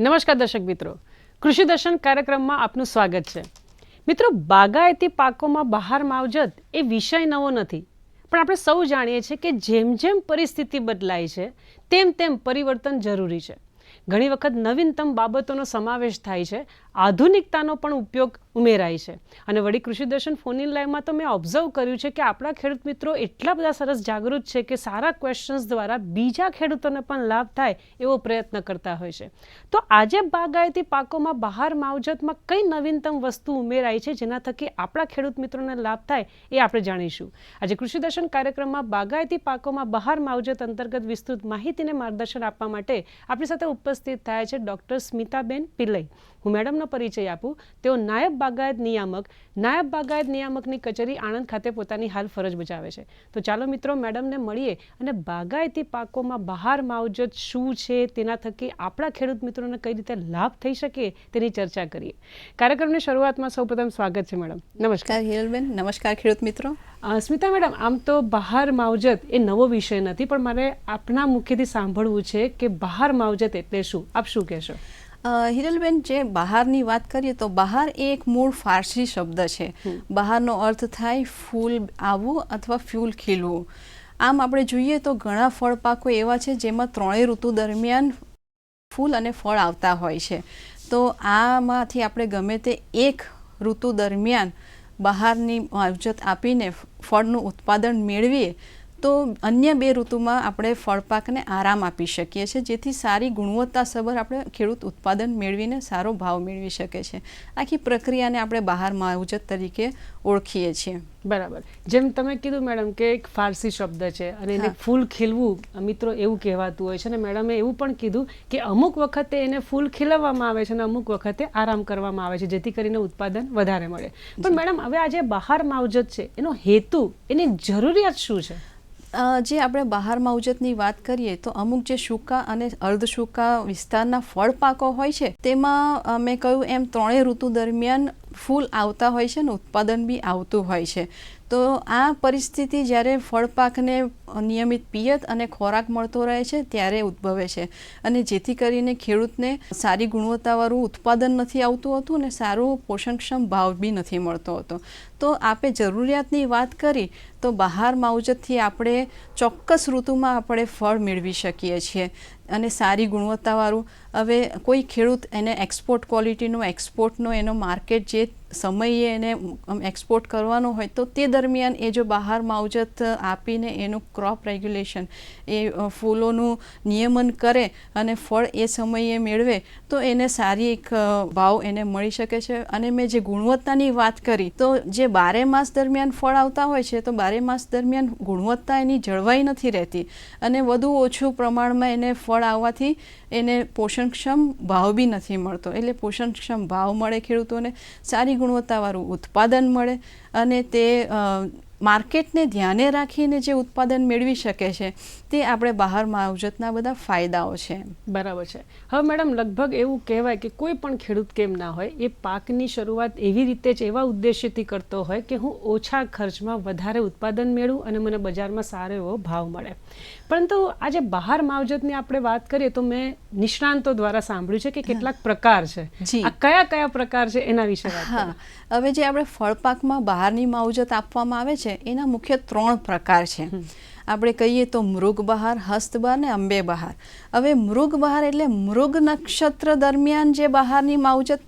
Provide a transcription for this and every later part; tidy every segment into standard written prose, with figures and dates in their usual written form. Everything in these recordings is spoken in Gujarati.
નમસ્કાર દર્શક મિત્રો, કૃષિ દર્શન કાર્યક્રમમાં આપનું સ્વાગત છે. મિત્રો, બાગાયતી પાકોમાં બહાર માવજત એ વિષય નવો નથી, પણ આપણે સૌ જાણીએ છીએ કે જેમ જેમ પરિસ્થિતિ બદલાય છે તેમ તેમ પરિવર્તન જરૂરી છે. ઘણી વખત નવીનતમ બાબતોનો સમાવેશ થાય છે, આધુનિકતાનો પણ ઉપયોગ ઉમેરાય છે. અને વળી કૃષિ દર્શન ફોન ઇન લાઈવમાં તો મેં ઓબ્ઝર્વ કર્યું છે કે આપણા ખેડૂત મિત્રો એટલા બધા સરસ જાગૃત છે કે સારા ક્વેશ્ચન્સ દ્વારા બીજા ખેડૂતોને પણ લાભ થાય એવો પ્રયત્ન કરતા હોય છે. તો આજે બાગાયતી પાકોમાં બહાર માવજતમાં કઈ નવીનતમ વસ્તુ ઉમેરાય છે જેના થકી આપણા ખેડૂત મિત્રોને લાભ થાય એ આપણે જાણીશું. આજે કૃષિ દર્શન કાર્યક્રમમાં બાગાયતી પાકોમાં બહાર માવજત અંતર્ગત વિસ્તૃત માહિતીને માર્ગદર્શન આપવા માટે આપણી સાથે ઉપસ્થિત થયા છે ડૉક્ટર સ્મિતાબેન પિલ્લઈ. હું મેડમનો પરિચય આપું. તેઓ નાયબ બાગાયત નિયામકની કચેરી આણંદ ખાતે પોતાની હાલ ફરજ બજાવે છે. તો ચાલો મિત્રો, મેડમને મળીએ અને બાગાયતી પાકોમાં બહાર માવજત શું છે, તેના થકી આપણા ખેડૂત મિત્રોને કઈ રીતે લાભ થઈ શકે તેની ચર્ચા કરીએ. કાર્યક્રમની શરૂઆતમાં સૌપ્રથમ સ્વાગત છે મેડમ. નમસ્કાર હિરલબેન. નમસ્કાર ખેડૂત મિત્રો. સ્મિતા મેડમ, આમ તો બહાર માવજત એ નવો વિષય નથી, પણ મારે આપના મુખ્યથી સાંભળવું છે કે બહાર માવજત એટલે શું, આપ શું કહેશો? હિરલબેન, જે બહારની વાત કરીએ તો બહાર એ એક મૂળ ફારસી શબ્દ છે. બહારનો અર્થ થાય ફૂલ આવવું અથવા ફૂલ ખીલવું. આમ આપણે જોઈએ તો ઘણા ફળ પાકો એવા છે જેમાં ત્રણેય ઋતુ દરમિયાન ફૂલ અને ફળ આવતા હોય છે. તો આમાંથી આપણે ગમે તે એક ઋતુ દરમિયાન બહારની માવજત આપીને ફળનું ઉત્પાદન મેળવીએ તો અન્ય બે ઋતુમાં આપણે ફળપાકને આરામ આપી શકીએ છીએ, જેથી સારી ગુણવત્તાસભર આપણે ખેડૂત ઉત્પાદન મેળવીને સારો ભાવ મેળવી શકે છે. આખી પ્રક્રિયાને આપણે બહાર માવજત તરીકે ઓળખીએ છીએ. બરાબર. જેમ તમે કીધું મેડમ કે એક ફારસી શબ્દ છે અને એને ફૂલ ખીલવું મિત્રો એવું કહેવાતું હોય છે, અને મેડમે એવું પણ કીધું કે અમુક વખતે એને ફૂલ ખીલવવામાં આવે છે અને અમુક વખતે આરામ કરવામાં આવે છે જેથી કરીને ઉત્પાદન વધારે મળે. પણ મેડમ, હવે આ જે બહાર માવજત છે એનો હેતુ, એની જરૂરિયાત શું છે? જે આપણે બહાર માવજતની વાત કરીએ તો અમુક જે સૂકા અને અર્ધ સૂકા વિસ્તારના ફળ પાકો હોય છે તેમાં મેં કહ્યું એમ ત્રણેય ઋતુ દરમિયાન ફૂલ આવતા હોય છે અને ઉત્પાદન બી આવતું હોય છે. તો આ પરિસ્થિતિ જ્યારે ફળપાકને નિયમિત પિયત અને ખોરાક મળતો રહે છે ત્યારે ઉદ્ભવે છે, અને જેથી કરીને ખેડૂતને સારી ગુણવત્તાવાળું ઉત્પાદન નથી આવતું હોતું અને સારું પોષણક્ષમ ભાવ બી નથી મળતો હોતો. તો આપે જરૂરિયાતની વાત કરી તો બહાર માવજતથી આપણે ચોક્કસ ઋતુમાં આપણે ફળ મેળવી શકીએ છીએ અને સારી ગુણવત્તાવાળું. હવે કોઈ ખેડૂત એને એક્સપોર્ટ ક્વોલિટીનો એક્સપોર્ટનો એનો માર્કેટ જે સમયે એને એક્સપોર્ટ કરવાનો હોય તો તે દરમિયાન એ જો બહાર માવજત આપીને એનું ક્રોપ રેગ્યુલેશન, એ ફૂલોનું નિયમન કરે અને ફળ એ સમયે મેળવે તો એને સારી એક ભાવ એને મળી શકે છે. અને મેં જે ગુણવત્તાની વાત કરી તો જે બારે માસ દરમિયાન ફળ આવતા હોય છે તો બારે માસ દરમિયાન ગુણવત્તા એની જળવાઈ નથી રહેતી અને વધુ ઓછું પ્રમાણમાં એને ફળ આવવાથી એને પોષણક્ષમ ભાવ બી નથી મળતો. એટલે પોષણક્ષમ ભાવ મળે ખેડૂતોને, સારી ગુણવત્તાવાળું ઉત્પાદન મળે અને તે માર્કેટને ધ્યાને રાખીને જે ઉત્પાદન મેળવી શકે છે તે આપણે બહાર માવજતના બધા ફાયદાઓ છે. બરાબર છે. હવે મેડમ, લગભગ એવું કહેવાય કે કોઈ પણ ખેડૂત કેમ ના હોય એ પાકની શરૂઆત એવી રીતે જ એવા ઉદ્દેશ્યથી કરતો હોય કે હું ઓછા ખર્ચમાં વધારે ઉત્પાદન મેળવું અને મને બજારમાં સારો એવો ભાવ મળે. પરંતુ આજે બહાર માવજતની આપણે વાત કરીએ તો મેં નિષ્ણાંતો દ્વારા સાંભળ્યું છે કે કેટલાક પ્રકાર છે. આ કયા કયા પ્રકાર છે એના વિશે વાત કરીએ. હવે જે આપણે ફળપાકમાં બહારની માવજત આપવામાં આવે છે એના મુખ્ય 3 પ્રકાર છે. આપણે કહીએ તો મૃગ બહાર, હસ્ત બહાર ને અંબે બહાર. હવે મૃગ બહાર એટલે મૃગ નક્ષત્ર દરમિયાન જે બહારની માવજત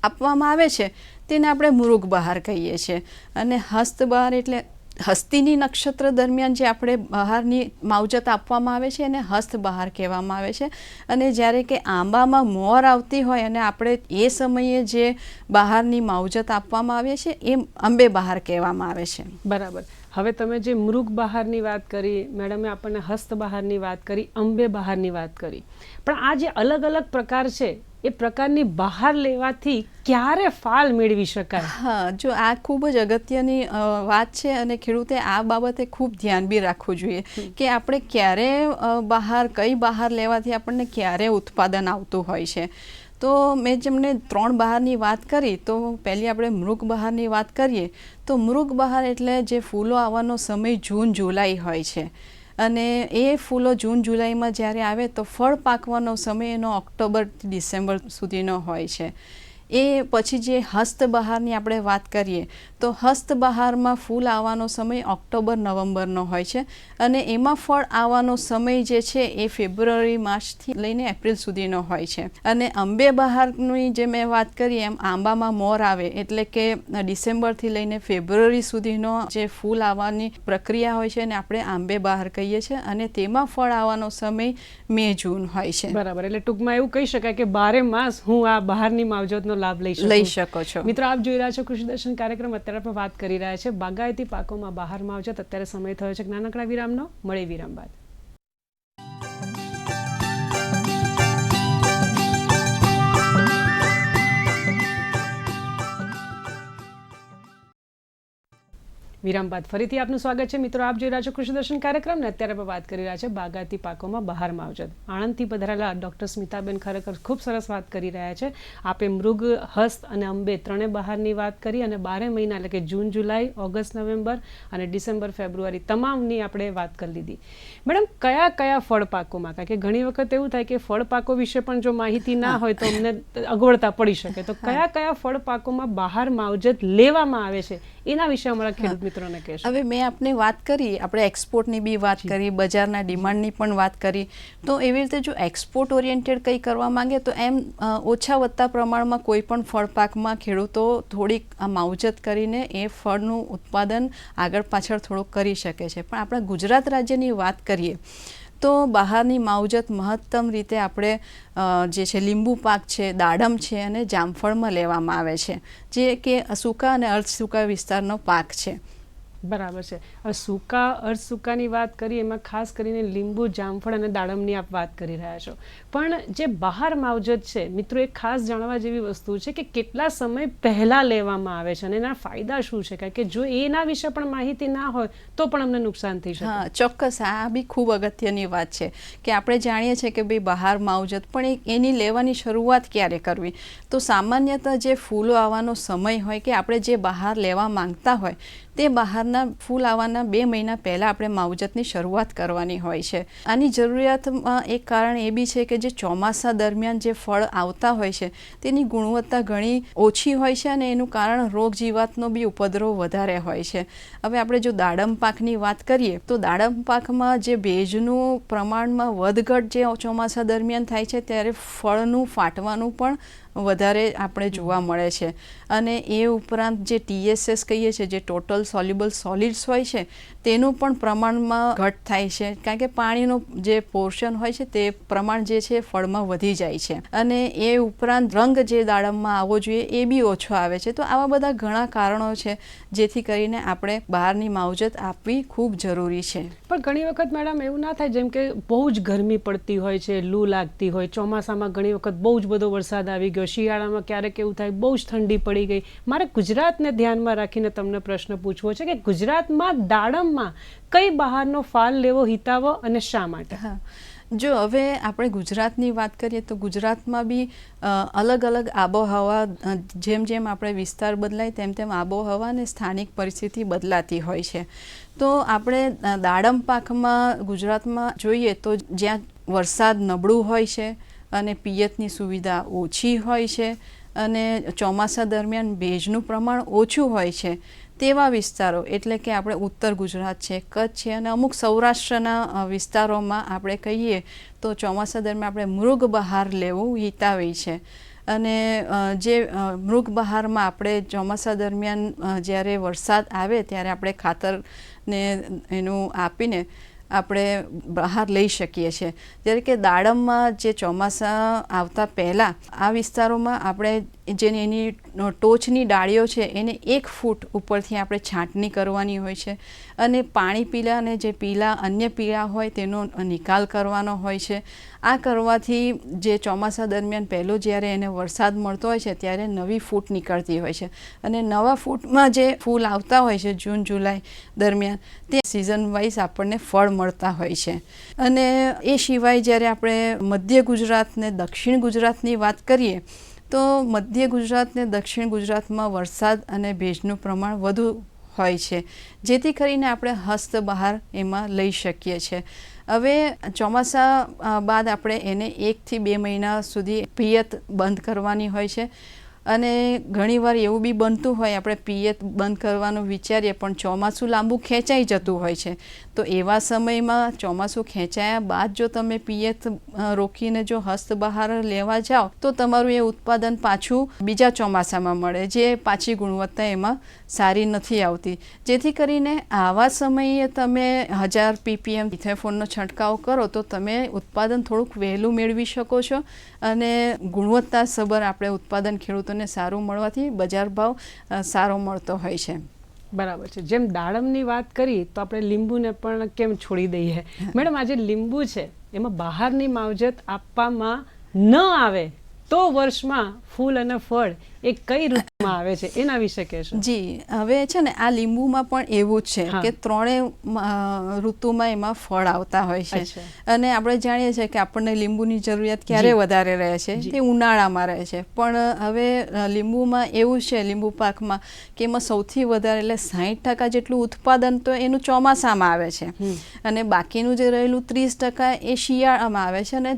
આપવામાં આવે છે તેને આપણે મૃગ બહાર કહીએ છીએ, અને હસ્ત બહાર એટલે હસ્તિની નક્ષત્ર દરમિયાન જે આપણે બહારની માવજત આપવામાં આવે છે એને હસ્ત બહાર કહેવામાં આવે છે. અને જ્યારે કે આંબામાં મોર આવતી હોય અને આપણે એ સમયે જે બહારની માવજત આપવામાં આવે છે એ અંબે બહાર કહેવામાં આવે છે. બરાબર. હવે તમે જે મૃગ બહારની વાત કરી, મેડમે આપણને હસ્ત બહારની વાત કરી, અંબે બહારની વાત કરી, પણ આ જે અલગ અલગ પ્રકાર છે એ પ્રકારની બહાર લેવાથી ક્યારે ફાલ મેળવી શકાય? જો આ ખૂબ જ અગત્યની વાત છે અને ખેડૂતે આ બાબતે ખૂબ ધ્યાન બી રાખવું જોઈએ કે આપણે ક્યારે કઈ બહાર લેવાથી આપણને ક્યારે ઉત્પાદન આવતું હોય છે. તો મેં જેમને 3 બહારની વાત કરી તો પહેલી આપણે મૃગ બહારની વાત કરીએ તો મૃગ બહાર એટલે જે ફૂલો આવવાનો સમય જૂન જુલાઈ હોય છે અને એ ફૂલો જૂન જુલાઈમાં જ્યારે આવે તો ફળ પાકવાનો સમય એનો ઓક્ટોબરથી ડિસેમ્બર સુધીનો હોય છે. એ પછી જે હસ્તબહારની આપણે વાત કરીએ તો હસ્તબહારમાં ફૂલ આવવાનો સમય ઓક્ટોબર નવેમ્બરનો હોય છે અને એમાં ફળ આવવાનો સમય જે છે એ ફેબ્રુઆરી માર્ચથી લઈને એપ્રિલ સુધીનો હોય છે. અને અંબે બહારની જે મેં વાત કરી એમ આંબામાં મોર આવે એટલે કે ડિસેમ્બરથી લઈને ફેબ્રુઆરી સુધીનો જે ફૂલ આવવાની પ્રક્રિયા હોય છે એને આપણે આંબે બહાર કહીએ છીએ અને તેમાં ફળ આવવાનો સમય મે જૂન હોય છે. બરાબર, એટલે ટૂંકમાં એવું કહી શકાય કે 12 માસ હું આ બહારની માવજતનો લાભ લઈ શકો છો. મિત્રો, આપ જોઈ રહ્યા છો કૃષિ દર્શન કાર્યક્રમ. અત્યારે આપણે વાત કરી રહ્યા છે બાગાયતી પાકોમાં બહાર માવજત. અત્યારે સમય થયો છે નાનકડા વિરામનો. મળે વિરામ બાદ. વિરામ બાદ ફરીથી આપનું સ્વાગત છે. મિત્રો, આપ જોઈ રહ્યા છો કૃષિ દર્શન કાર્યક્રમ ને અત્યારે આપણે વાત કરી રહ્યા છે બાગાયતી પાકોમાં બહાર માવજત. આણંદથી પધારેલા ડૉક્ટર સ્મિતાબેન ખરેખર ખૂબ સરસ વાત કરી રહ્યા છે. આપે મૃગ, હસ્ત અને અંબે ત્રણે બહારની વાત કરી અને 12 મહિના એટલે કે જૂન, જુલાઈ, ઓગસ્ટ, નવેમ્બર અને ડિસેમ્બર, ફેબ્રુઆરી તમામની આપણે વાત કરી લીધી. મેડમ, કયા કયા ફળ પાકોમાં, કારણ કે ઘણી વખત એવું થાય કે ફળ પાકો વિશે પણ જો માહિતી ના હોય તો અમને અગવડતા પડી શકે, તો કયા કયા ફળ પાકોમાં બહાર માવજત લેવામાં આવે છે એના વિશે અમારા ખેડૂત મિત્રોને કહેશો. હવે મેં આપને વાત કરી, આપણે એક્સપોર્ટની બી વાત કરી, બજારના ડિમાન્ડની પણ વાત કરી. તો એવી રીતે જો એક્સપોર્ટ ઓરિએન્ટેડ કંઈ કરવા માંગે તો એમ ઓછા વત્તા પ્રમાણમાં કોઈ પણ ફળ પાકમાં ખેડૂતો થોડીક માવજત કરીને એ ફળનું ઉત્પાદન આગળ પાછળ થોડુંક કરી શકે છે. પણ આપણા ગુજરાત રાજ્યની વાત કરીએ તો બહારની માવજત મહત્તમ રીતે આપણે જે છે લીંબુ પાક છે, દાડમ છે અને જામફળમાં લેવામાં આવે છે, જે કે સૂકા અને અર્ધ સૂકા વિસ્તારનો પાક છે. બરાબર છે. હવે સૂકા, અર્ધ સૂકાની વાત કરીએ એમાં ખાસ કરીને લીંબુ, જામફળ અને દાડમની આપ વાત કરી રહ્યા છો. પણ જે બહાર માવજત છે મિત્રો, એ ખાસ જાણવા જેવી વસ્તુ છે કે કેટલા સમય પહેલાં લેવામાં આવે છે અને એના ફાયદા શું છે, કારણ કે જો એના વિશે પણ માહિતી ના હોય તો પણ અમને નુકસાન થઈ શકે. હા, ચોક્કસ. આ બી ખૂબ અગત્યની વાત છે કે આપણે જાણીએ છીએ કે ભાઈ બહાર માવજત, પણ એની લેવાની શરૂઆત ક્યારે કરવી. તો સામાન્યતઃ જે ફૂલો આવવાનો સમય હોય કે આપણે જે બહાર લેવા માંગતા હોય તે બહારના ફૂલ આવવાના 2 મહિના પહેલાં આપણે માવજતની શરૂઆત કરવાની હોય છે. આની જરૂરિયાતમાં એક કારણ એ બી છે કે જે ચોમાસા દરમિયાન જે ફળ આવતા હોય છે તેની ગુણવત્તા ઘણી ઓછી હોય છે અને એનું કારણ રોગ જીવાતનો બી ઉપદ્રવ વધારે હોય છે. હવે આપણે જો દાડમ પાકની વાત કરીએ તો દાડમ પાકમાં જે ભેજનું પ્રમાણમાં વધઘટ જે ચોમાસા દરમિયાન થાય છે ત્યારે ફળનું ફાટવાનું પણ વધારે આપણે જોવા મળે છે. અને એ ઉપરાંત જે TSS કહીએ છીએ, જે ટોટલ સોલ્યુબલ સોલિડ્સ હોય છે, તેનું પણ પ્રમાણમાં ઘટ થાય છે, કારણ કે પાણીનો જે પોર્શન હોય છે તે પ્રમાણ જે છે ફળમાં વધી જાય છે. અને એ ઉપરાંત રંગ જે દાડમમાં આવવો જોઈએ એ બી ઓછો આવે છે. તો આવા બધા ઘણા કારણો છે જેથી કરીને આપણે બહારની માવજત આપવી ખૂબ જરૂરી છે. પણ ઘણી વખત મેડમ એવું ના થાય, જેમ કે બહુ જ ગરમી પડતી હોય છે, લૂ લાગતી હોય, ચોમાસામાં ઘણી વખત બહુ જ બધો વરસાદ આવી ગયો, શિયાળામાં ક્યારેક એવું થાય બહુ જ ઠંડી પડી ગઈ. મારે ગુજરાતને ધ્યાનમાં રાખીને તમને પ્રશ્ન પૂછવો છે કે ગુજરાતમાં દાડમમાં કઈ બહારનો ફાલ લેવો હિતાવો અને શા માટે? હા, જો હવે આપણે ગુજરાતની વાત કરીએ તો ગુજરાતમાં બી અલગ અલગ આબોહવા, જેમ જેમ આપણે વિસ્તાર બદલાય તેમ તેમ આબોહવા અને સ્થાનિક પરિસ્થિતિ બદલાતી હોય છે. તો આપણે દાડમ પાકમાં ગુજરાતમાં જોઈએ તો જ્યાં વરસાદ નબળું હોય છે અને પિયતની સુવિધા ઓછી હોય છે અને ચોમાસા દરમિયાન ભેજનું પ્રમાણ ઓછું હોય છે તેવા વિસ્તારો, એટલે કે આપણે ઉત્તર ગુજરાત છે, કચ્છ છે અને અમુક સૌરાષ્ટ્રના વિસ્તારોમાં આપણે કહીએ તો ચોમાસા દરમિયાન આપણે મૃગ બહાર લેવું હિતાવી છે. અને જે મૃગ બહારમાં આપણે ચોમાસા દરમિયાન જ્યારે વરસાદ આવે ત્યારે આપણે ખાતરને એનું આપીને આપણે બહાર લઈ શકીએ છીએ. જ્યારે કે દાડમમાં જે ચોમાસા આવતા પહેલાં આ વિસ્તારોમાં આપણે જેની એની ટોચની ડાળીઓ છે એને 1 ફૂટ ઉપરથી આપણે છાંટણી કરવાની હોય છે અને પાણી પીલા અને જે પીલા અન્ય પીળા હોય તેનો નિકાલ કરવાનો હોય છે. આ કરવાથી જે ચોમાસા દરમિયાન પહેલો જ્યારે એને વરસાદ મળતો હોય છે ત્યારે નવી ફૂટ નીકળતી હોય છે અને નવા ફૂટમાં જે ફૂલ આવતા હોય છે જૂન જુલાઈ દરમિયાન તે સિઝન વાઇઝ આપણને ફળ મળતા હોય છે. અને એ સિવાય જ્યારે આપણે મધ્ય ગુજરાત ને દક્ષિણ ગુજરાતની વાત કરીએ તો મધ્ય ગુજરાત ને દક્ષિણ ગુજરાતમાં વરસાદ અને ભેજનું પ્રમાણ વધુ હોય છે, જેથી કરીને આપણે હસ્ત બહાર એમાં લઈ શકીએ છીએ. હવે ચોમાસા બાદ આપણે એને 1 થી 2 મહિના સુધી પિયત બંધ કરવાની હોય છે. અને ઘણીવાર એવું બી બનતું હોય આપણે પિયત બંધ કરવાનું વિચારીએ પણ ચોમાસું લાંબુ ખેંચાઈ જતું હોય છે. તો એવા સમયમાં ચોમાસું ખેંચાયા બાદ જો તમે પિયત રોકીને જો હસ્ત બહાર લેવા જાઓ તો તમારું એ ઉત્પાદન પાછું બીજા ચોમાસામાં મળે, જે પાછી ગુણવત્તા એમાં સારી નથી આવતી. જેથી કરીને આવા સમયે તમે 1000 ppm ઇથેફોનનો છંટકાવ કરો તો તમે ઉત્પાદન થોડુંક વહેલું મેળવી શકો છો અને ગુણવત્તાસભર આપણે ઉત્પાદન ખેડૂતોને સારું મળવાથી બજાર ભાવ સારો મળતો હોય છે. બરાબર છે. જેમ દાડમની વાત કરી તો આપણે લીંબુને પણ કેમ છોડી દઈએ. મેડમ, આ જે લીંબુ છે એમાં બહારની માવજત આપવામાં ન આવે તો વર્ષમાં ફૂલ અને ફળ એ કઈ ઋતુમાં આવે છે એના વિશે કહેશો? જી, હવે છે ને આ લીંબુમાં પણ એવું જ છે કે ત્રણેય ઋતુમાં એમાં ફળ આવતા હોય છે. અને આપણે જાણીએ છીએ કે આપણને લીંબુની જરૂરિયાત ક્યારે વધારે રહે છે, તે ઉનાળામાં રહે છે. પણ હવે લીંબુમાં એવું છે, લીંબુ પાકમાં કે એમાં સૌથી વધારે એટલે 60% જેટલું ઉત્પાદન તો એનું ચોમાસામાં આવે છે અને બાકીનું જે રહેલું 30% એ શિયાળામાં આવે છે. અને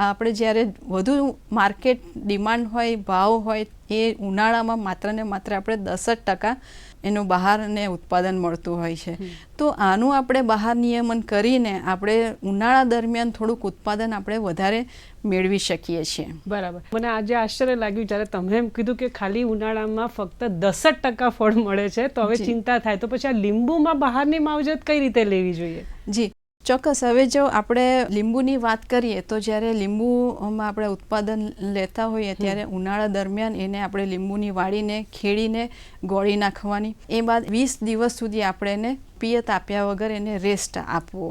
આપણે જ્યારે વધુ માર્કેટ ડિમાન્ડ હોય, ભાવ હોય, એ ઉનાળામાં માત્ર ને માત્ર આપણે 10% એનું બહારને ઉત્પાદન મળતું હોય છે. તો આનું આપણે બહાર નિયમન કરીને આપણે ઉનાળા દરમિયાન થોડુંક ઉત્પાદન આપણે વધારે મેળવી શકીએ છીએ. બરાબર. મને આજે આશ્ચર્ય લાગ્યું જ્યારે તમે એમ કીધું કે ખાલી ઉનાળામાં ફક્ત 10% ફળ મળે છે, તો હવે ચિંતા થાય. તો પછી આ લીંબુમાં બહારની માવજત કઈ રીતે લેવી જોઈએ? જી ચોક્કસ. હવે જો આપણે લીંબુની વાત કરીએ તો જ્યારે લીંબુમાં આપણે ઉત્પાદન લેતા હોઈએ ત્યારે ઉનાળા દરમિયાન એને આપણે લીંબુની વાડીને ખેડીને ગોળી નાખવાની. એ બાદ 20 દિવસ સુધી આપણે એને પિયત આપ્યા વગર એને રેસ્ટ આપવો.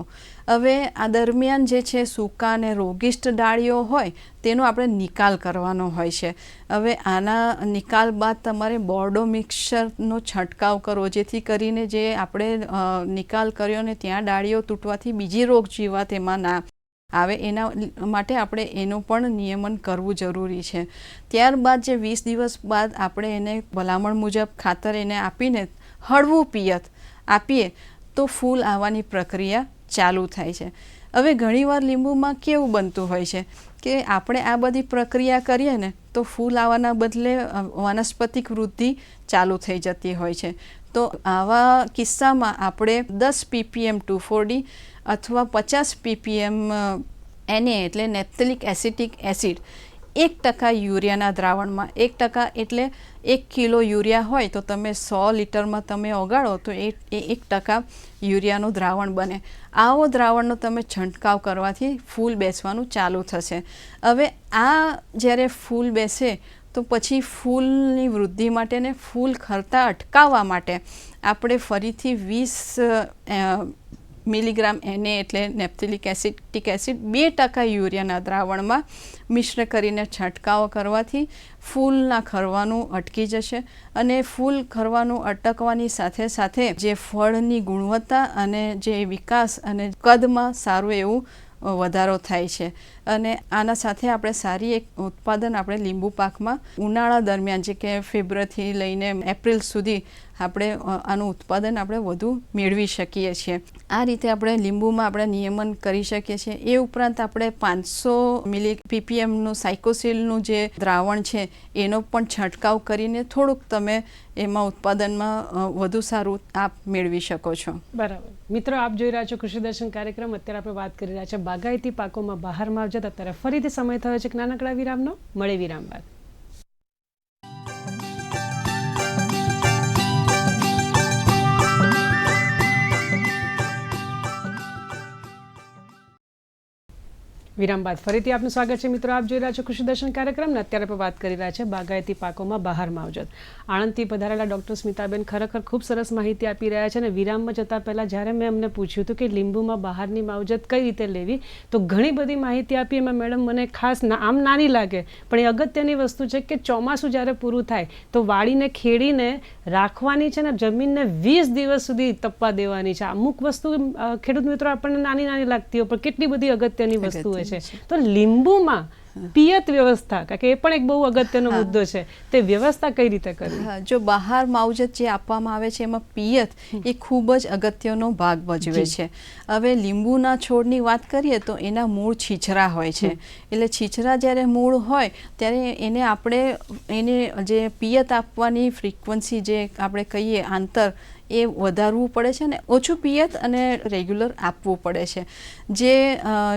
હવે આ દરમિયાન જે છે સૂકા અને રોગિષ્ટ ડાળીઓ હોય તેનો આપણે નિકાલ કરવાનો હોય છે. હવે આના નિકાલ બાદ તમારે બોર્ડો મિક્સરનો છંટકાવ કરવો, જેથી કરીને જે આપણે નિકાલ કર્યો ને ત્યાં ડાળીઓ તૂટવાથી બીજી રોગ જીવાત એમાં ના આવે, એના માટે આપણે એનું પણ નિયમન કરવું જરૂરી છે. ત્યારબાદ જે 20 દિવસ બાદ આપણે એને ભલામણ મુજબ ખાતર એને આપીને હળવું પિયત આપીએ તો ફૂલ આવવાની પ્રક્રિયા ચાલુ થાય છે. હવે ઘણીવાર લીંબુમાં કેવું બનતું હોય છે કે આપણે આ બધી પ્રક્રિયા કરીએ ને તો ફૂલ આવવાના બદલે વાનસ્પતિક વૃદ્ધિ ચાલુ થઈ જતી હોય છે. તો આવા કિસ્સામાં આપણે 10 ppm 2,4-D અથવા 50 ppm Na એટલે નેપ્થેલિક એસિટિક એસિડ 1% યુરિયાના દ્રાવણમાં, 1% એટલે 1 કિલો યુરિયા હોય તો તમે 100 લીટરમાં તમે ઓગાળો તો એ 1% યુરિયાનું દ્રાવણ બને. આવો દ્રાવણનો તમે છંટકાવ કરવાથી ફૂલ બેસવાનું ચાલુ થશે. હવે આ જ્યારે ફૂલ બેસે તો પછી ફૂલની વૃદ્ધિ માટે ને ફૂલ ખરતા અટકાવવા માટે આપણે ફરીથી 20 મિલીગ્રામ Na એટલે નેપ્થેલિક એસિટિક એસિડ 2% યુરિયાના દ્રાવણમાં મિશ્ર કરીને છંટકાવ કરવાથી ફૂલના ખરવાનું અટકી જશે. અને ફૂલ ખરવાનું અટકવાની સાથે સાથે જે ફળની ગુણવત્તા અને જે વિકાસ અને કદમાં સારું એવું વધારો થાય છે. અને આના સાથે આપણે સારી એક ઉત્પાદન આપણે લીંબુ પાકમાં ઉનાળા દરમિયાન જે કે ફેબ્રુઆરીથી લઈને એપ્રિલ સુધી આપણે આનું ઉત્પાદન આપણે વધુ મેળવી શકીએ છીએ. આ રીતે આપણે લીંબુમાં આપણે નિયમન કરી શકીએ છીએ. એ ઉપરાંત આપણે 500 ppmનું સાયકોસિલનું જે દ્રાવણ છે એનો પણ છંટકાવ કરીને થોડુંક તમે એમાં ઉત્પાદનમાં વધુ સારું આપ મેળવી શકો છો. બરાબર. મિત્રો, આપ જોઈ રહ્યા છો કૃષિ દર્શન કાર્યક્રમ. અત્યારે આપણે વાત કરી રહ્યા છીએ બાગાયતી પાકોમાં બહાર માવજત. અત્યારે ફરીથી સમય થયો છે એક નાનકડા વિરામનો. મળે વિરામ બાદ. વિરામ બાદ ફરીથી આપનું સ્વાગત છે. મિત્રો, આપ જોઈ રહ્યા છો કૃષિ દર્શન કાર્યક્રમ. અત્યારે આપણે વાત કરી રહ્યા છે બાગાયતી પાકોમાં બહાર માવજત. આણંદથી પધારેલા ડૉક્ટર સ્મિતાબેન ખરેખર ખૂબ સરસ માહિતી આપી રહ્યા છે. અને વિરામમાં જતાં પહેલાં જ્યારે મેં અમને પૂછ્યું હતું કે લીંબુમાં બહારની માવજત કઈ રીતે લેવી, તો ઘણી બધી માહિતી આપી. એમાં મેડમ મને ખાસ આમ નાની લાગે પણ એ અગત્યની વસ્તુ છે કે ચોમાસું જ્યારે પૂરું થાય તો વાડીને ખેડીને રાખવાની છે ને જમીનને 20 દિવસ સુધી તપવા દેવાની છે. અમુક વસ્તુ ખેડૂત મિત્રો આપણને નાની નાની લાગતી હોય પણ કેટલી બધી અગત્યની વસ્તુ છે. તો લીંબુમાં પિયત વ્યવસ્થા, કારણ કે એ પણ એક બહુ અગત્યનો મુદ્દો છે, તે વ્યવસ્થા કઈ રીતે કરવી? હા, જો બહાર માવજત જે આપવામાં આવે છે એમાં પિયત એ ખૂબ જ અગત્યનો ભાગ ભજવે છે. હવે લીંબુના છોડની વાત કરીએ તો એના મૂળ છીછરા હોય છે, એટલે છીછરા જ્યારે મૂળ હોય ત્યારે એને આપણે એને જે પિયત આપવાની ફ્રીક્વન્સી જે આપણે કહીએ આંતર એ વધારવું પડે છે ને ઓછું પિયત અને રેગ્યુલર આપવું પડે છે. જે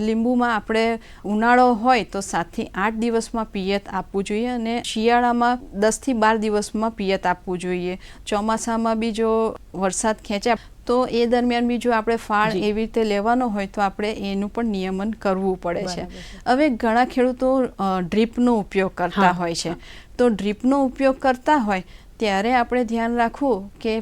લીંબુમાં આપણે ઉનાળો હોય તો 7 થી 8 દિવસમાં પિયત આપવું જોઈએ અને શિયાળામાં 10 થી 12 દિવસમાં પિયત આપવું જોઈએ. ચોમાસામાં બી જો વરસાદ ખેંચ્યા તો એ દરમિયાન બી જો આપણે ફાળ એવી રીતે લેવાનો હોય તો આપણે એનું પણ નિયમન કરવું પડે છે. હવે ઘણા ખેડૂતો ડ્રીપનો ઉપયોગ કરતા હોય છે, તો ડ્રીપનો ઉપયોગ કરતા હોય ત્યારે આપણે ધ્યાન રાખવું કે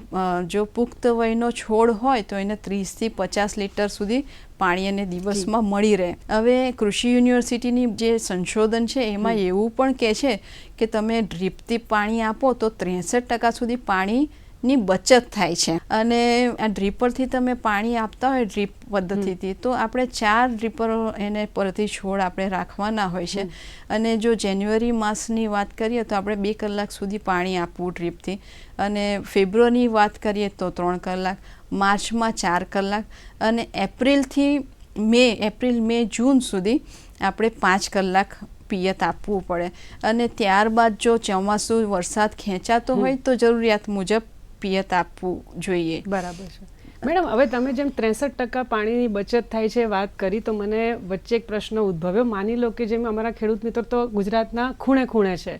જો પુખ્ત વયનો છોડ હોય તો એને 30 થી 50 લીટર સુધી પાણી અને દિવસમાં મળી રહે. હવે કૃષિ યુનિવર્સિટીની જે સંશોધન છે એમાં એવું પણ કહે છે કે તમે ડ્રીપથી પાણી આપો તો 63% સુધી પાણીની બચત થાય છે. અને આ ડ્રીપરથી તમે પાણી આપતા હોય ડ્રીપ પદ્ધતિથી તો આપણે 4 ડ્રીપર એને પરથી છોડ આપણે રાખવાના હોય છે. અને જો જાન્યુઆરી માસની વાત કરીએ તો આપણે 2 કલાક સુધી પાણી આપવું ડ્રીપથી, અને ફેબ્રુઆરીની વાત કરીએ તો 3 કલાક, માર્ચમાં 4 કલાક, અને એપ્રિલ મે જૂન સુધી આપણે 5 કલાક પિયત આપવું પડે. અને ત્યારબાદ જો ચોમાસું વરસાદ ખેંચાતો હોય તો જરૂરિયાત મુજબ પિયત આપવું જોઈએ. બરાબર છે મેડમ. હવે તમે જેમ 63% પાણીની બચત થાય છે વાત કરી તો મને વચ્ચે એક પ્રશ્ન ઉદ્ભવ્યો. માની લો કે જેમ અમારા ખેડૂત મિત્રો તો ગુજરાતના ખૂણે ખૂણે છે,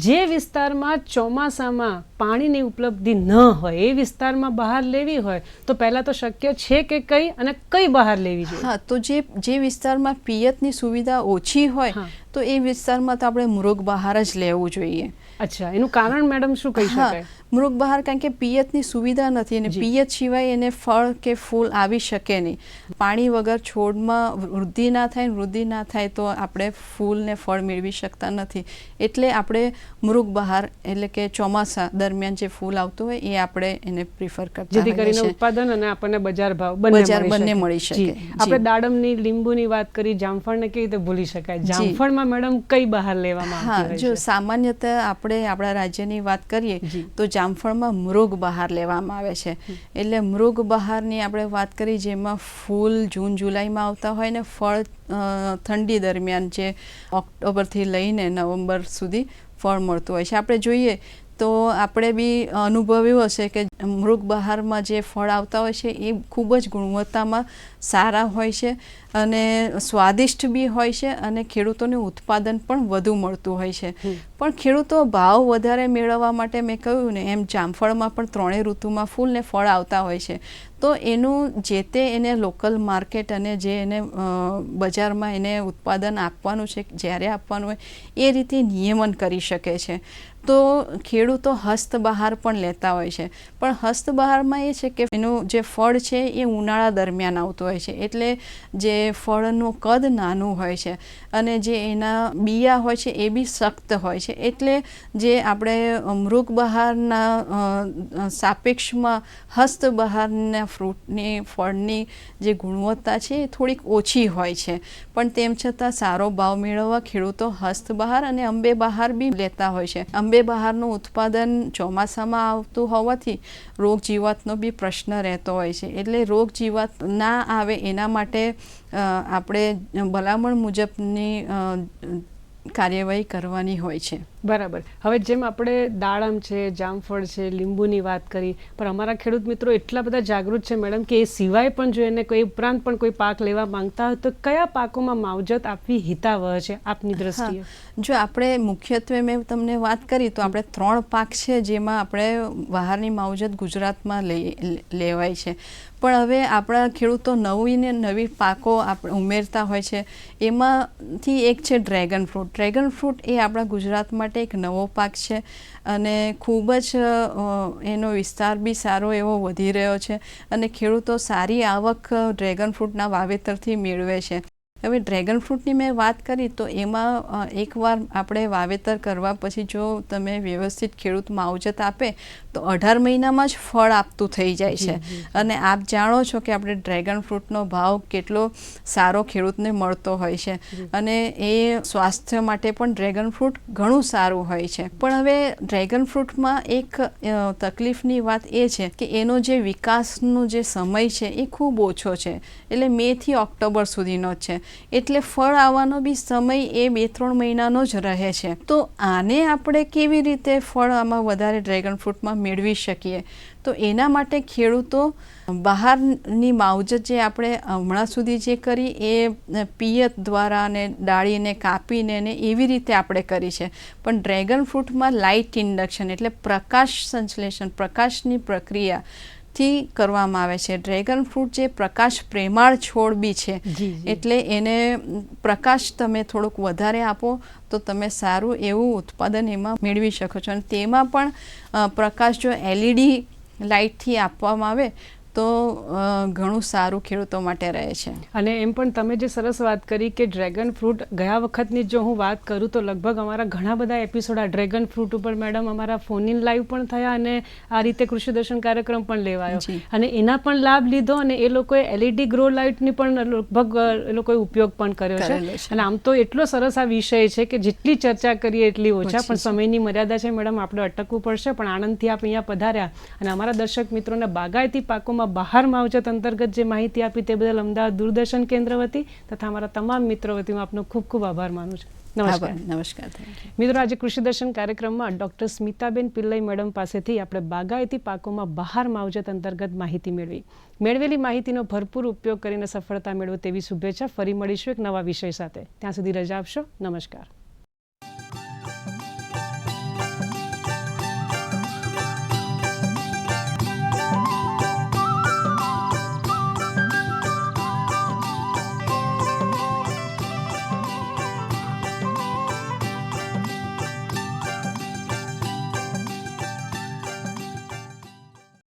જે વિસ્તારમાં ચોમાસામાં પાણીની ઉપલબ્ધિ ન હોય એ વિસ્તારમાં બહાર લેવી હોય તો પહેલા તો શક્ય છે કે કઈ અને કઈ બહાર લેવી જોઈએ? હા, તો જે વિસ્તારમાં પિયતની સુવિધા ઓછી હોય તો એ વિસ્તારમાં તો આપણે મૃગ બહાર જ લેવું જોઈએ. અચ્છા, એનું કારણ મેડમ શું કહી શકાય? મૃગ બહાર કારણ કે પિયતની સુવિધા નથી અને પિયત સિવાય એને ફળ કે ફૂલ આવી શકે નહીં. પાણી વગર છોડમાં વૃદ્ધિ ના થાય, વૃદ્ધિ ના થાય તો આપણે ફૂલ ને ફળ મેળવી શકતા નથી. એટલે આપણે મૃગ બહાર એટલે કે ચોમાસા દરમિયાન જે ફૂલ આવતું હોય એ આપણે એને પ્રિફર કરતા જેથી કરીને ઉત્પાદન અને આપણને બજાર ભાવ બંને મળી શકે. આપણે દાડમની, લીંબુની વાત કરી, જામફળને કેવી રીતે ભૂલી શકાય? જામફળમાં મેડમ કઈ બહાર લેવામાં આવતી હોય છે? જો સામાન્યતઃ આપણે આપણા રાજ્યની વાત કરીએ તો જામફળમાં મૃગ બહાર લેવામાં આવે છે. એટલે મૃગ બહારની આપણે વાત કરી જેમાં ફૂલ જૂન જુલાઈમાં આવતા હોય ને ફળ ઠંડી દરમિયાન જે ઓક્ટોબરથી લઈને નવેમ્બર સુધી ફળ મળતું હોય છે. આપણે જોઈએ તો આપણે બી અનુભવ્યું હશે કે મૃગ બહારમાં જે ફળ આવતા હોય છે એ ખૂબ જ ગુણવત્તામાં સારા હોય છે અને સ્વાદિષ્ટ બી હોય છે અને ખેડૂતોને ઉત્પાદન પણ વધુ મળતું હોય છે. પણ ખેડૂતો ભાવ વધારે મેળવવા માટે મેં કહ્યું ને એમ જામફળમાં પણ 3 ઋતુમાં ફૂલ ને ફળ આવતા હોય છે. તો એનું જે તે એને લોકલ માર્કેટ અને જે એને બજારમાં એને ઉત્પાદન આપવાનું છે જ્યારે આપવાનું હોય એ રીતે નિયમન કરી શકે છે. તો ખેડૂતો હસ્ત બહાર પણ લેતા હોય છે, પણ હસ્ત બહારમાં એ છે કે એનું જે ફળ છે એ ઉનાળા દરમિયાન આવતું હોય છે, એટલે જે ફળનું કદ નાનું હોય છે અને જે એના બિયા હોય છે એ બી સખ્ત હોય છે. એટલે જે આપણે મૃગ બહારના સાપેક્ષમાં હસ્ત બહારના ફ્રૂટની ફળની જે ગુણવત્તા છે એ થોડીક ઓછી હોય છે. પણ તેમ છતાં સારો ભાવ મેળવવા ખેડૂતો હસ્ત બહાર અને અંબે બહાર બી લેતા હોય છે. અંબે બહારનું ઉત્પાદન ચોમાસામાં આવતું હોવાથી રોગ જીવાતનો બી પ્રશ્ન રહેતો હોય છે. એટલે રોગ જીવાત ના આવે એના માટે આપણે ભલામણ મુજબની કાર્યવાહી કરવાની હોય છે. બરાબર. હવે જેમ આપણે દાડમ છે, જામફળ છે, લીંબુની વાત કરી, પણ અમારા ખેડૂત મિત્રો એટલા બધા જાગૃત છે મેડમ કે એ સિવાય પણ જો એને કોઈ ઉપરાંત પણ કોઈ પાક લેવા માંગતા હોય તો કયા પાકોમાં માવજત આપવી હિતાવહ છે આપની દ્રષ્ટિએ? જો આપણે મુખ્યત્વે મેં તમને વાત કરી તો આપણે 3 પાક છે જેમાં આપણે બહારની માવજત ગુજરાતમાં લેવાય છે. પણ હવે આપણા ખેડૂતો નવી પાકો આપણે ઉમેરતા હોય છે. એમાંથી એક છે ડ્રેગન ફ્રૂટ. ડ્રેગન ફ્રૂટ એ આપણા ગુજરાત માટે એક નવો પાક છે અને ખૂબ જ એનો વિસ્તાર બી સારો એવો વધી રહ્યો છે અને ખેડૂતો સારી આવક ડ્રેગન ફ્રૂટના વાવેતરથી મેળવે છે. હવે ડ્રેગન ફ્રૂટની મેં વાત કરી તો એમાં એકવાર આપણે વાવેતર કરવા પછી જો તમે વ્યવસ્થિત ખેડૂત માવજત આપે તો 18 મહિનામાં જ ફળ આપતું થઈ જાય છે. અને આપ જાણો છો કે આપણે ડ્રેગન ફ્રૂટનો ભાવ કેટલો સારો ખેડૂતને મળતો હોય છે અને એ સ્વાસ્થ્ય માટે પણ ડ્રેગન ફ્રૂટ ઘણું સારું હોય છે. પણ હવે ડ્રેગન ફ્રૂટમાં એક તકલીફની વાત એ છે કે એનો જે વિકાસનો જે સમય છે એ ખૂબ ઓછો છે, એટલે મે થી ઓક્ટોબર સુધીનો જ છે. એટલે ફળ આવવાનો બી સમય એ 2-3 મહિનાનો જ રહે છે. તો આને આપણે કેવી રીતે ફળ આમાં વધારે ડ્રેગન ફ્રૂટમાં મેળવી શકીએ? તો એના માટે ખેડૂતો બહારની માવજત જે આપણે હમણાં સુધી જે કરી એ પિયત દ્વારા અને ડાળીને કાપીને ને એવી રીતે આપણે કરી છે. પણ ડ્રેગન ફ્રૂટમાં લાઇટ ઇન્ડક્શન એટલે પ્રકાશ સંશ્લેષણ, પ્રકાશની પ્રક્રિયા થી કરવામાં આવે છે. ડ્રેગન ફ્રૂટ જે પ્રકાશ પ્રેમાળ છોડ બી છે, એટલે એને પ્રકાશ તમે થોડુંક વધારે આપો તો તમે સારું એવું ઉત્પાદન એમાં મેળવી શકો છો. અને તેમાં પણ પ્રકાશ જો LED લાઇટથી આપવામાં આવે તો ઘણું સારું ખેડૂતો માટે રહે છે. અને એમ પણ તમે જે સરસ વાત કરી કે ડ્રેગન ફ્રૂટ, ગયા વખતની જો હું વાત કરું તો લગભગ અમારા ઘણા બધા એપિસોડ આ ડ્રેગન ફ્રૂટ ઉપર મેડમ અમારા ફોન ઇન લાઈવ પણ થયા અને આ રીતે કૃષિ દર્શન કાર્યક્રમ પણ લેવાયો અને એના પણ લાભ લીધો અને એ લોકોએ LED ગ્રો લાઇટની પણ લગભગ એ લોકોએ ઉપયોગ પણ કર્યો છે. અને આમ તો એટલો સરસ આ વિષય છે કે જેટલી ચર્ચા કરીએ એટલી ઓછા, પણ સમયની મર્યાદા છે મેડમ, આપણે અટકવું પડશે. પણ આનંદથી આપ અહીંયા પધાર્યા અને અમારા દર્શક મિત્રોને બાગાયતી પાકોમાં બહાર માવજત અંતર્ગત જે માહિતી આપી તે બદલ અમદાવાદ દૂરદર્શન કેન્દ્ર વતી તથા અમારા તમામ મિત્રો વતી હું આપનો ખૂબ ખૂબ આભાર માનું છું. નમસ્કાર. નમસ્કાર. મિત્રો, આજે કૃષિ દર્શન કાર્યક્રમમાં ડૉક્ટર સ્મિતાબેન પિલ્લઈ મેડમ પાસેથી આપણે બાગાયતી પાકોમાં બહાર માવજત અંતર્ગત માહિતી મેળવેલી માહિતીનો ભરપૂર ઉપયોગ કરીને સફળતા મેળવો તેવી શુભેચ્છા. ફરી મળીશું એક નવા વિષય સાથે. ત્યાં સુધી રજા આપશો. નમસ્કાર.